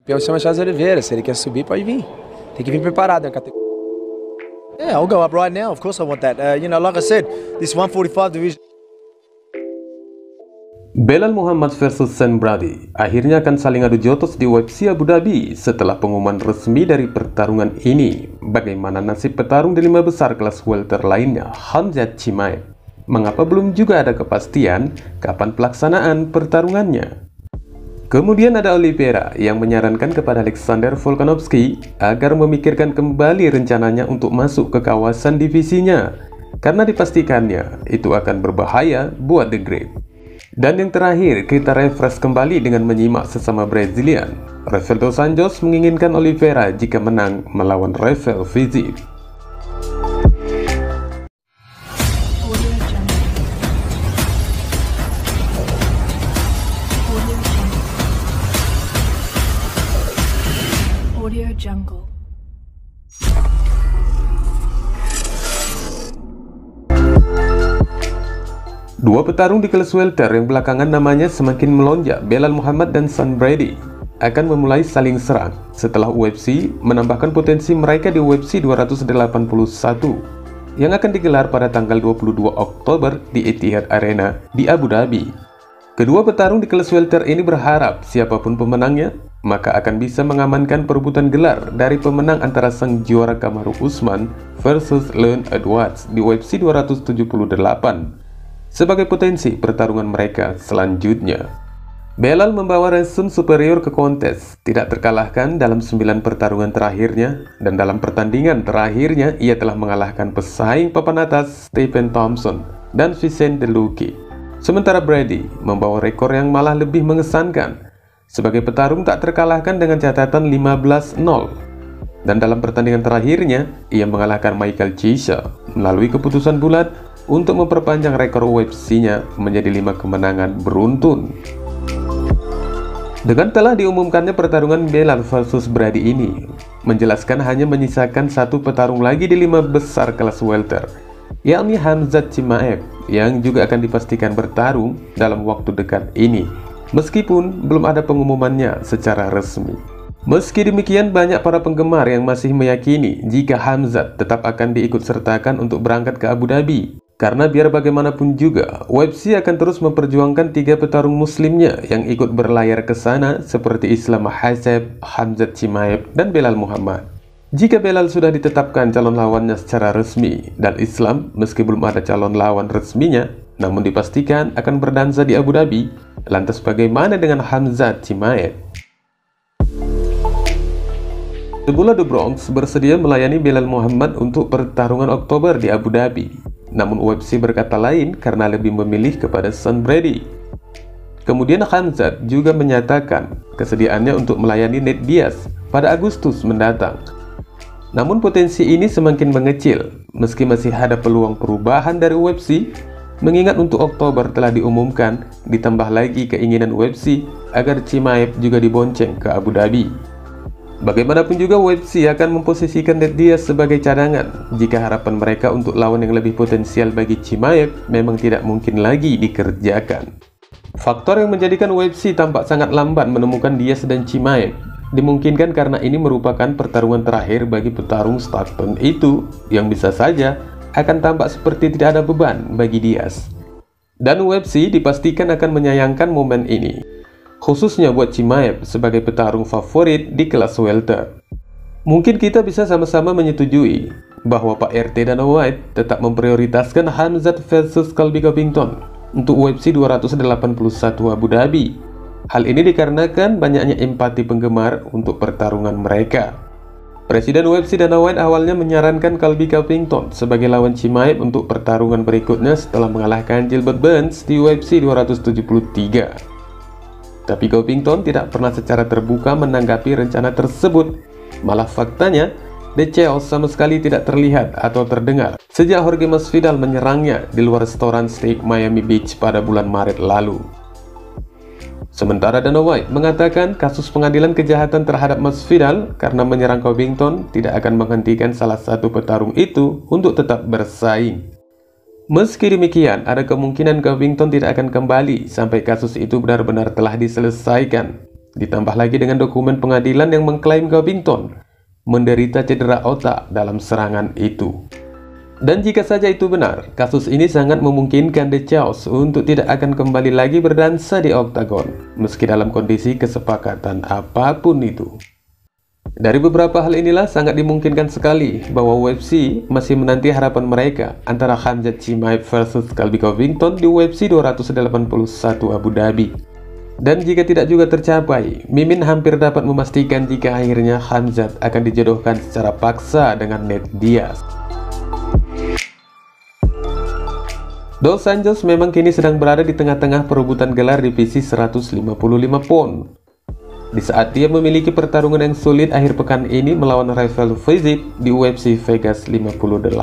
Campeão se chama Charles Oliveira. Se ele quer subir, pode vir. Tem que vir preparado na categoria. Yeah, I'll go up right now. Of course I want that. Like I said, this 145 division. Belal Muhammad versus Sean Brady akhirnya akan saling adu jotos di UFC Abu Dhabi setelah pengumuman resmi dari pertarungan ini. Bagaimana nasib petarung di 5 besar kelas welter lainnya, Khamzat Chimaev? Mengapa belum juga ada kepastian kapan pelaksanaan pertarungannya? Kemudian ada Oliveira yang menyarankan kepada Alexander Volkanovski agar memikirkan kembali rencananya untuk masuk ke kawasan divisinya, karena dipastikannya itu akan berbahaya buat The Great. Dan yang terakhir, kita refresh kembali dengan menyimak sesama Brazilian. Rafael dos Anjos menginginkan Oliveira jika menang melawan Rafael Fiziev. Audio Jungle. Dua petarung di kelas welter yang belakangan namanya semakin melonjak, Belal Muhammad dan Sean Brady, akan memulai saling serang setelah UFC menambahkan potensi mereka di UFC 281 yang akan digelar pada tanggal 22 Oktober di Etihad Arena di Abu Dhabi. Kedua petarung di kelas welter ini berharap siapapun pemenangnya maka akan bisa mengamankan perebutan gelar dari pemenang antara sang juara Kamaru Usman versus Leon Edwards di UFC 278 sebagai potensi pertarungan mereka selanjutnya. Belal membawa resume superior ke kontes, tidak terkalahkan dalam 9 pertarungan terakhirnya, dan dalam pertandingan terakhirnya ia telah mengalahkan pesaing papan atas Stephen Thompson dan Vicente Luque. Sementara Brady membawa rekor yang malah lebih mengesankan, sebagai petarung tak terkalahkan dengan catatan 15-0. Dan dalam pertandingan terakhirnya, ia mengalahkan Michael Chiesa melalui keputusan bulat untuk memperpanjang rekor UFC-nya menjadi 5 kemenangan beruntun. Dengan telah diumumkannya pertarungan Belal versus Brady ini, menjelaskan hanya menyisakan satu petarung lagi di 5 besar kelas welter, yakni Khamzat Chimaev, yang juga akan dipastikan bertarung dalam waktu dekat ini, meskipun belum ada pengumumannya secara resmi. Meski demikian, banyak para penggemar yang masih meyakini jika Khamzat tetap akan diikutsertakan untuk berangkat ke Abu Dhabi, karena biar bagaimanapun juga, UFC akan terus memperjuangkan 3 petarung muslimnya yang ikut berlayar ke sana seperti Islam Makhachev, Khamzat Chimaev, dan Belal Muhammad. Jika Belal sudah ditetapkan calon lawannya secara resmi, dan Islam meski belum ada calon lawan resminya, namun dipastikan akan berdansa di Abu Dhabi, lantas bagaimana dengan Khamzat Chimaev? Semula The Bronx bersedia melayani Belal Muhammad untuk pertarungan Oktober di Abu Dhabi. Namun UFC berkata lain karena lebih memilih kepada Sean Brady. Kemudian Khamzat juga menyatakan kesediaannya untuk melayani Nate Diaz pada Agustus mendatang. Namun potensi ini semakin mengecil meski masih ada peluang perubahan dari UFC, mengingat untuk Oktober telah diumumkan, ditambah lagi keinginan UFC agar Chimaev juga dibonceng ke Abu Dhabi. Bagaimanapun juga UFC akan memposisikan Nate Diaz sebagai cadangan jika harapan mereka untuk lawan yang lebih potensial bagi Chimaev memang tidak mungkin lagi dikerjakan. Faktor yang menjadikan UFC tampak sangat lambat menemukan Diaz dan Chimaev dimungkinkan karena ini merupakan pertarungan terakhir bagi petarung Stockton itu, yang bisa saja akan tampak seperti tidak ada beban bagi Diaz. Dan UFC dipastikan akan menyayangkan momen ini, khususnya buat Chimaev sebagai petarung favorit di kelas welter. Mungkin kita bisa sama-sama menyetujui bahwa Pak RT Dana White tetap memprioritaskan Khamzat versus Colby Covington untuk UFC 281 Abu Dhabi. Hal ini dikarenakan banyaknya empati penggemar untuk pertarungan mereka. Presiden UFC Dana White awalnya menyarankan Colby Covington sebagai lawan Chimaev untuk pertarungan berikutnya setelah mengalahkan Gilbert Burns di UFC 273. Tapi Covington tidak pernah secara terbuka menanggapi rencana tersebut. Malah faktanya, The Chaos sama sekali tidak terlihat atau terdengar sejak Jorge Masvidal menyerangnya di luar restoran steak Miami Beach pada bulan Maret lalu. Sementara Dana White mengatakan kasus pengadilan kejahatan terhadap Masvidal karena menyerang Covington tidak akan menghentikan salah satu petarung itu untuk tetap bersaing. Meski demikian, ada kemungkinan Covington tidak akan kembali sampai kasus itu benar-benar telah diselesaikan. Ditambah lagi dengan dokumen pengadilan yang mengklaim Covington menderita cedera otak dalam serangan itu. Dan jika saja itu benar, kasus ini sangat memungkinkan The Chaos untuk tidak akan kembali lagi berdansa di oktagon, meski dalam kondisi kesepakatan apapun itu. Dari beberapa hal inilah sangat dimungkinkan sekali bahwa UFC masih menanti harapan mereka antara Khamzat Chimaev versus Colby Covington di UFC 281 Abu Dhabi. Dan jika tidak juga tercapai, Mimin hampir dapat memastikan jika akhirnya Khamzat akan dijodohkan secara paksa dengan Nate Diaz. Dos Anjos memang kini sedang berada di tengah-tengah perebutan gelar divisi 155 pound. Di saat dia memiliki pertarungan yang sulit akhir pekan ini melawan rival Fiziev di UFC Vegas 58.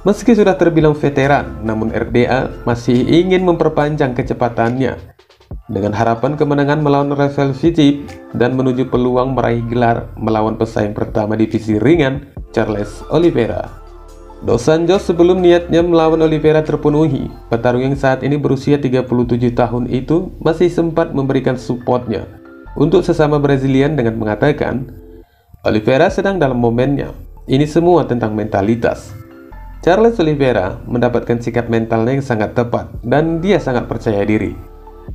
Meski sudah terbilang veteran, namun RDA masih ingin memperpanjang kecepatannya dengan harapan kemenangan melawan rival Fiziev dan menuju peluang meraih gelar melawan pesaing pertama divisi ringan, Charles Oliveira. Dos Anjos sebelum niatnya melawan Oliveira terpenuhi, petarung yang saat ini berusia 37 tahun itu masih sempat memberikan supportnya untuk sesama Brazilian dengan mengatakan, Oliveira sedang dalam momennya, ini semua tentang mentalitas. Charles Oliveira mendapatkan sikap mentalnya yang sangat tepat dan dia sangat percaya diri.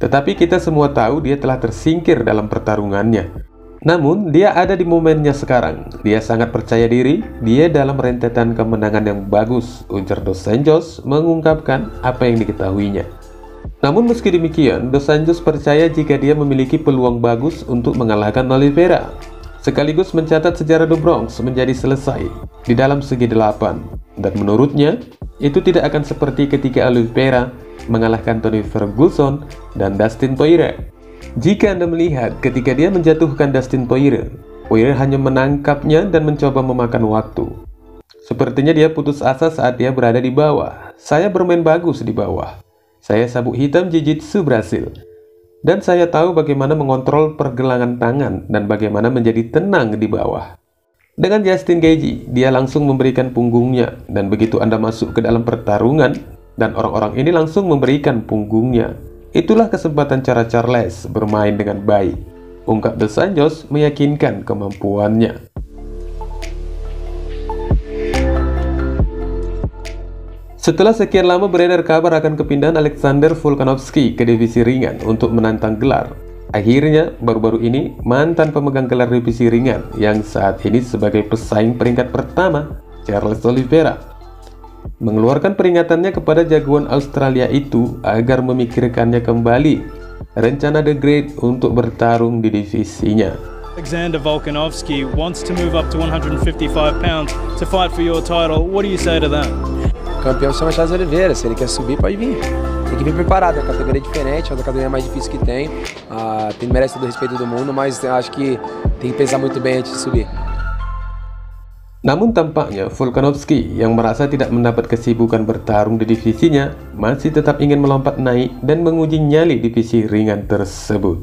Tetapi kita semua tahu dia telah tersingkir dalam pertarungannya. Namun, dia ada di momennya sekarang. Dia sangat percaya diri, dia dalam rentetan kemenangan yang bagus, ujar Dos Anjos mengungkapkan apa yang diketahuinya. Namun meski demikian, Dos Anjos percaya jika dia memiliki peluang bagus untuk mengalahkan Oliveira, sekaligus mencatat sejarah The Bronx menjadi selesai di dalam segi 8. Dan menurutnya, itu tidak akan seperti ketika Oliveira mengalahkan Tony Ferguson dan Dustin Poirier. Jika Anda melihat ketika dia menjatuhkan Dustin Poirier, Poirier hanya menangkapnya dan mencoba memakan waktu. Sepertinya dia putus asa saat dia berada di bawah. Saya bermain bagus di bawah. Saya sabuk hitam jiu-jitsu Brasil. Dan saya tahu bagaimana mengontrol pergelangan tangan dan bagaimana menjadi tenang di bawah. Dengan Justin Gaethje, dia langsung memberikan punggungnya dan begitu Anda masuk ke dalam pertarungan dan orang-orang ini langsung memberikan punggungnya. Itulah kesempatan cara Charles bermain dengan baik, ungkap Dos Anjos meyakinkan kemampuannya. Setelah sekian lama beredar kabar akan kepindahan Alexander Volkanovski ke divisi ringan untuk menantang gelar, akhirnya baru-baru ini mantan pemegang gelar divisi ringan yang saat ini sebagai pesaing peringkat pertama, Charles Oliveira, mengeluarkan peringatannya kepada jagoan Australia itu agar memikirkannya kembali rencana The Great untuk bertarung di divisinya. Alexander Volkanovski wants to move up to 155 pounds to fight for your title. What do you say to that? Campeão chama Charles Oliveira, se ele quer subir pode vir. Tem que vir preparado, é uma categoria diferente, é uma categoria mais difícil que tem. Merece todo o respeito do mundo, mas eu acho que tem que pensar muito bem antes de subir. Namun tampaknya Volkanovski yang merasa tidak mendapat kesibukan bertarung di divisinya masih tetap ingin melompat naik dan menguji nyali divisi ringan tersebut.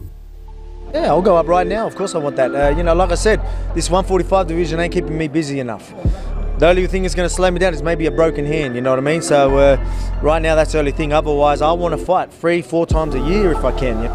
Yeah, I'll go up right now. Of course I want that. You know, like I said, this 145 division ain't keeping me busy enough. The only thing that's going to slow me down is maybe a broken hand, you know what I mean? So right now that's the only thing. Otherwise, I want to fight 3-4 times a year if I can. Yeah?